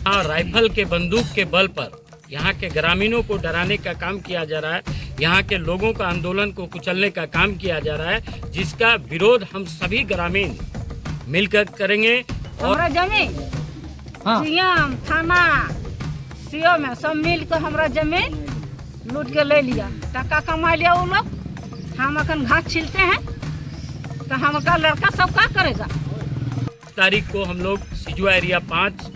हाँ, राइफल के बंदूक के बल पर यहाँ के ग्रामीणों को डराने का काम किया जा रहा है, यहाँ के लोगों का आंदोलन को कुचलने का काम किया जा रहा है, जिसका विरोध हम सभी ग्रामीण मिलकर करेंगे। हमारा जमीन सीएम थाना सीओ में सब मिल कर हमारा जमीन लूट के ले लिया, टका कमा लिया वो लोग। हम अखन घास छिलते हैं तो हमारा लड़का सब क्या करेगा। तारीख को हम लोग सिजुआ एरिया 5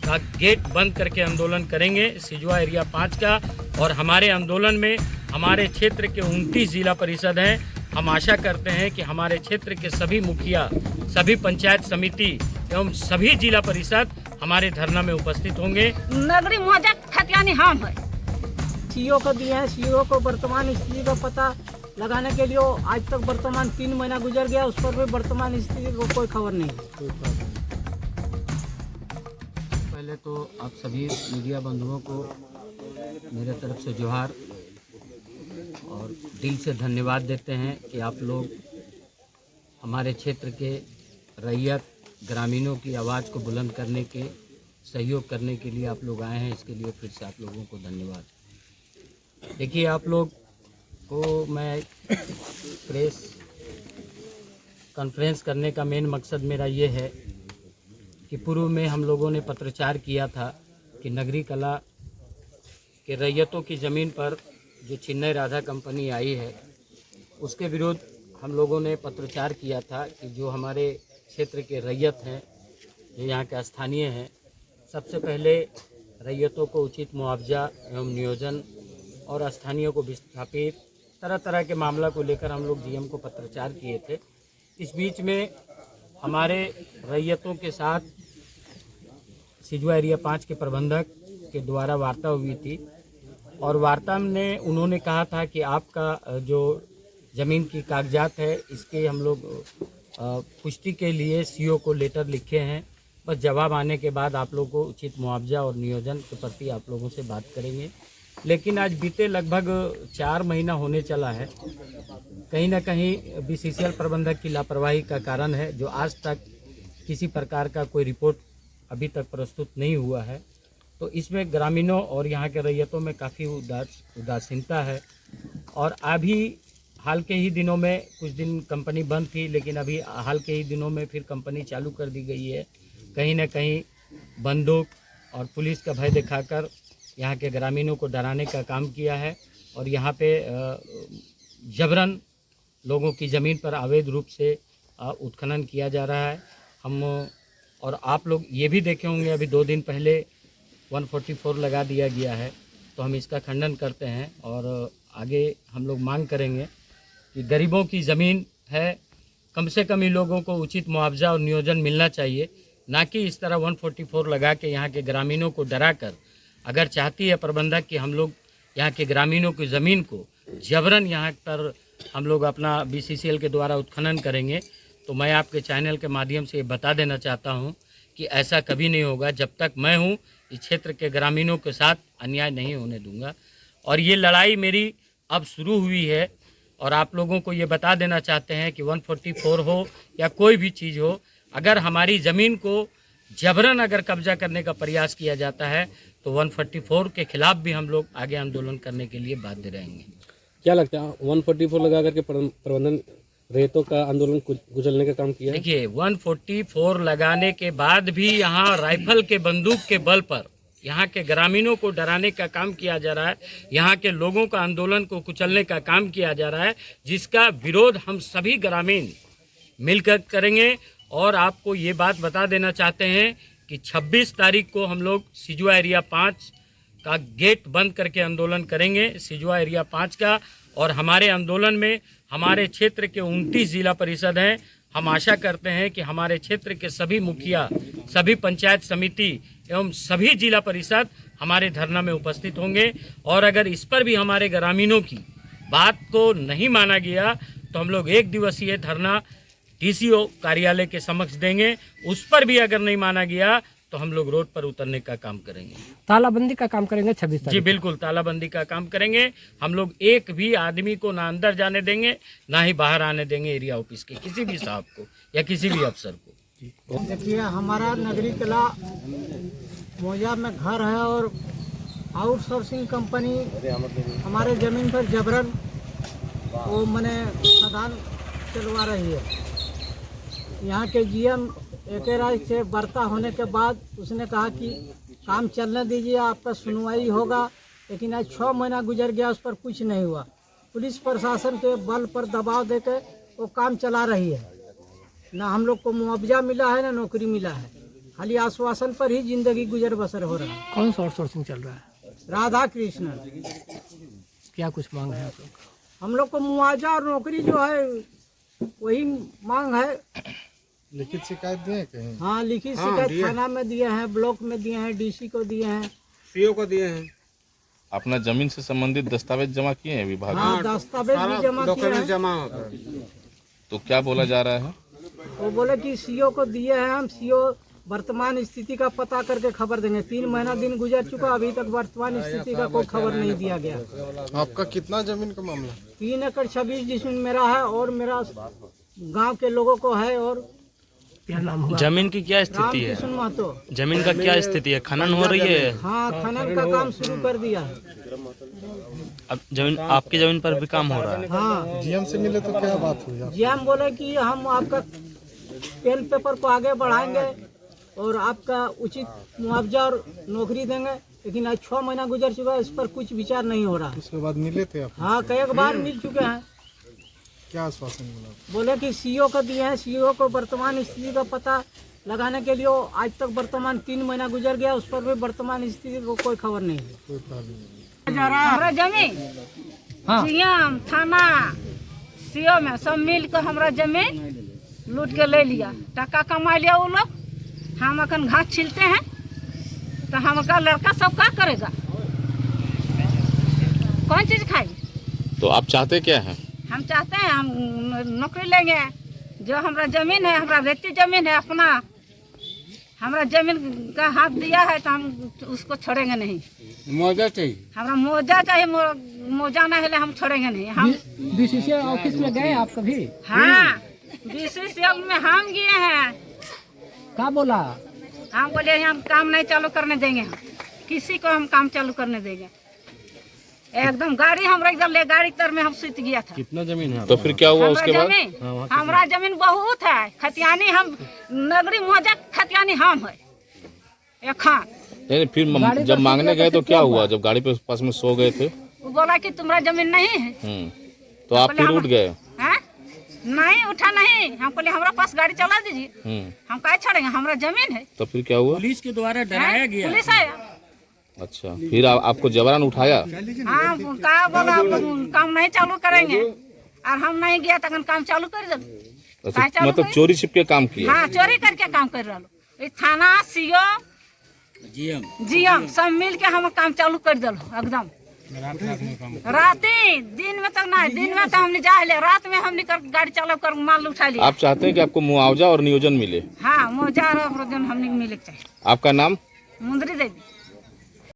का गेट बंद करके आंदोलन करेंगे, सिजुआ एरिया 5 का। और हमारे आंदोलन में हमारे क्षेत्र के 29 जिला परिषद हैं। हम आशा करते हैं कि हमारे क्षेत्र के सभी मुखिया, सभी पंचायत समिति एवं सभी जिला परिषद हमारे धरना में उपस्थित होंगे। नगरी मौजा खतियानी हम है। सीओ को दिए हैं, सीओ को वर्तमान स्थिति का पता लगाने के लिए आज तक वर्तमान 3 महीना गुजर गया, उस पर भी वर्तमान स्थिति को कोई खबर नहीं। पहले तो आप सभी मीडिया बंधुओं को मेरे तरफ से जोहार और दिल से धन्यवाद देते हैं कि आप लोग हमारे क्षेत्र के रैयत ग्रामीणों की आवाज़ को बुलंद करने के सहयोग करने के लिए आप लोग आए हैं। इसके लिए फिर से आप लोगों को धन्यवाद। देखिए, आप लोग को मैं प्रेस कॉन्फ्रेंस करने का मेन मकसद मेरा ये है कि पूर्व में हम लोगों ने पत्रचार किया था कि नगरी कला के रैयतों की ज़मीन पर जो चिन्नई राधा कंपनी आई है उसके विरोध हम लोगों ने पत्रचार किया था कि जो हमारे क्षेत्र के रैयत हैं, जो यहाँ के स्थानीय हैं, सबसे पहले रैयतों को उचित मुआवजा एवं नियोजन और स्थानीय को विस्थापित तरह तरह के मामला को लेकर हम लोग डीएम को पत्रचार किए थे। इस बीच में हमारे रैयतों के साथ सिजुआ एरिया 5 के प्रबंधक के द्वारा वार्ता हुई थी और वार्ता में उन्होंने कहा था कि आपका जो ज़मीन की कागजात है इसके हम लोग पुष्टि के लिए सीओ को लेटर लिखे हैं। बस जवाब आने के बाद आप लोगों को उचित मुआवजा और नियोजन के प्रति आप लोगों से बात करेंगे। लेकिन आज बीते लगभग 4 महीना होने चला है, कहीं ना कहीं बीसीसीएल प्रबंधक की लापरवाही का कारण है, जो आज तक किसी प्रकार का कोई रिपोर्ट अभी तक प्रस्तुत नहीं हुआ है। तो इसमें ग्रामीणों और यहाँ के रैयतों में काफ़ी उदासीनता है। और अभी हाल के ही दिनों में कुछ दिन कंपनी बंद थी, लेकिन अभी हाल के ही दिनों में फिर कंपनी चालू कर दी गई है। कहीं ना कहीं बंदूक और पुलिस का भय दिखाकर यहाँ के ग्रामीणों को डराने का काम किया है और यहाँ पे जबरन लोगों की ज़मीन पर अवैध रूप से उत्खनन किया जा रहा है। हम और आप लोग ये भी देखे होंगे, अभी 2 दिन पहले 144 लगा दिया गया है। तो हम इसका खंडन करते हैं और आगे हम लोग मांग करेंगे कि गरीबों की ज़मीन है, कम से कम इन लोगों को उचित मुआवजा और नियोजन मिलना चाहिए, ना कि इस तरह 144 लगा के यहाँ के ग्रामीणों को डरा कर। अगर चाहती है प्रबंधक कि हम लोग यहाँ के ग्रामीणों की ज़मीन को जबरन यहाँ पर हम लोग अपना बीसीसीएल के द्वारा उत्खनन करेंगे, तो मैं आपके चैनल के माध्यम से ये बता देना चाहता हूँ कि ऐसा कभी नहीं होगा। जब तक मैं हूँ, इस क्षेत्र के ग्रामीणों के साथ अन्याय नहीं होने दूंगा। और ये लड़ाई मेरी अब शुरू हुई है और आप लोगों को ये बता देना चाहते हैं कि 144 हो या कोई भी चीज़ हो, अगर हमारी ज़मीन को जबरन अगर कब्जा करने का प्रयास किया जाता है तो 144 के खिलाफ भी हम लोग आगे आंदोलन करने के लिए बाध्य रहेंगे। क्या लगता है 144 लगा करके प्रबंधन रेतों का आंदोलन कुचलने का काम किया है? देखिए, 144 लगाने के बाद भी यहाँ राइफल के बंदूक के बल पर यहाँ के ग्रामीणों को डराने का काम किया जा रहा है, यहाँ के लोगों का आंदोलन को कुचलने का काम किया जा रहा है, जिसका विरोध हम सभी ग्रामीण मिलकर करेंगे। और आपको ये बात बता देना चाहते हैं कि 26 तारीख को हम लोग सिजुआ एरिया 5 का गेट बंद करके आंदोलन करेंगे, सिजुआ एरिया 5 का। और हमारे आंदोलन में हमारे क्षेत्र के 29 जिला परिषद हैं। हम आशा करते हैं कि हमारे क्षेत्र के सभी मुखिया, सभी पंचायत समिति एवं सभी जिला परिषद हमारे धरना में उपस्थित होंगे। और अगर इस पर भी हमारे ग्रामीणों की बात को नहीं माना गया तो हम लोग 1 दिवसीय धरना टीसीओ कार्यालय के समक्ष देंगे। उस पर भी अगर नहीं माना गया तो हम लोग रोड पर उतरने का काम करेंगे, तालाबंदी का काम करेंगे 26 तारीख। जी बिल्कुल, तालाबंदी का काम करेंगे। हम लोग एक भी आदमी को ना अंदर जाने देंगे, ना ही बाहर आने देंगे एरिया ऑफिस के किसी भी साहब को या किसी भी अफसर को। देखिए, हमारा नगरी कला मोजा में घर है और आउटसोर्सिंग कंपनी हमारे ज़मीन पर जबरन वो मैंने खदान चलवा रही है। यहाँ के जीएम एक राज से वार्ता होने के बाद उसने कहा कि काम चलने दीजिए, आपका सुनवाई होगा, लेकिन आज 6 महीना गुजर गया, उस पर कुछ नहीं हुआ। पुलिस प्रशासन के बल पर दबाव देकर वो काम चला रही है। ना हम लोग को मुआवजा मिला है ना नौकरी मिला है, खाली आश्वासन पर ही जिंदगी गुजर बसर हो रहा है। कौन सा आउटसोर्सिंग चल रहा है? राधा कृष्ण। क्या कुछ मांग है आप लोग? हम लोग को मुआवजा और नौकरी जो है वही मांग है। लिखित शिकायत दिए कहीं? हाँ, लिखित शिकायत थाना में दिए हैं, ब्लॉक में दिए हैं, डीसी को दिए हैं, सीओ को दिए हैं। अपना जमीन से संबंधित दस्तावेज जमा किए हैं विभाग में? हाँ, दस्तावेज भी जमा किए हैं। जमा तो क्या बोला जा रहा है? वो बोले कि सीओ को दिए हैं, हम सीओ वर्तमान स्थिति का पता करके खबर देंगे। 3 महीना दिन गुजर चुका, अभी तक वर्तमान स्थिति का कोई खबर नहीं दिया गया। आपका कितना जमीन का मामला? 3 एकड़ 26 जिसमें मेरा है और मेरा गांव के लोगों को है। और क्या नाम हुआ? जमीन की क्या स्थिति है? रामकृष्ण महतो। जमीन का क्या स्थिति है? खनन हो रही है? हाँ, खनन का काम शुरू कर दिया है। अब जमीन आपकी जमीन पर भी काम हो रहा है? हाँ, जीएम से मिले तो क्या बात हुई? जीएम बोले कि हम आपका पेन पेपर को आगे बढ़ाएंगे और आपका उचित मुआवजा और नौकरी देंगे, लेकिन आज 6 महीना गुजर चुका है, इस पर कुछ विचार नहीं हो रहा। उसके बाद मिले थे आप? हाँ, कई बार मिल चुके हैं। क्या आश्वासन मिला? बोले कि सीओ को दिए हैं, सीओ को वर्तमान स्थिति का पता लगाने के लिए आज तक वर्तमान 3 महीना गुजर गया, उस पर भी वर्तमान स्थिति को कोई खबर नहीं है। कोई प्रॉब्लम नहीं। हमारा जमीन सीएम थाना सीओ में सब मिल कर हमारा जमीन लूट के ले लिया, टका कमा लिया वो लोग। हम अखन घास छिलते हैं तो हमारा लड़का सब क्या करेगा, कौन चीज खाएगी? तो आप चाहते क्या हैं? हम चाहते हैं हम नौकरी लेंगे। जो हमारा जमीन है, हमारा रेती जमीन है अपना, हमारा जमीन का हाथ दिया है तो हम उसको छोड़ेंगे नहीं। मुआवजा चाहिए? हमारा मोजा चाहिए, मोजा नहीं है हम छोड़ेंगे नहीं। हम बीसीसीआई ऑफिस में गए आप कभी? हाँ, बीसीसीएल में हम गए हैं। क्या बोला? हम बोले हम काम नहीं चालू करने देंगे, हम किसी को हम काम चालू करने देंगे। एकदम गाड़ी हमरा इधर ले गाड़ी तर में हम सूत गया था। कितना जमीन है? तो फिर क्या हुआ उसके बाद? हमारा जमीन बहुत है, खतियानी हम नगरी मोजा खतियानी हम है एखन। नहीं, फिर जब मांगने गए तो क्या हुआ? जब गाड़ी पे पास में सो गए थे वो बोला कि तुम्हारा जमीन नहीं है। तो आप फिर उठ गए? हैं? नहीं उठा नहीं, हम बोले हमारा पास गाड़ी चला दीजिए, हम क्या छोड़ेंगे, हमारा जमीन है। तो फिर क्या हुआ? पुलिस के द्वारा डराया गया। पुलिस आया। अच्छा, फिर आपको जबरन उठाया? हाँ, क्या बोला काम नहीं चालू करेंगे, और हम नहीं गया तक काम चालू कर दो। अच्छा, मतलब चोरी छिपके काम किया? हाँ, चोरी करके काम कर रहा लो। थाना सीओ जीएम सब मिल के हम काम चालू कर दो एकदम। राती दिन में तक नहीं, दिन में तो हमने जा ले, रात में हमने गाड़ी चालू कर माल उठा लिया। आप चाहते हैं कि आपको मुआवजा और नियोजन मिले? हाँ, मुआवजा और हमने मिले चाहिए। आपका नाम? मुंदरी देवी।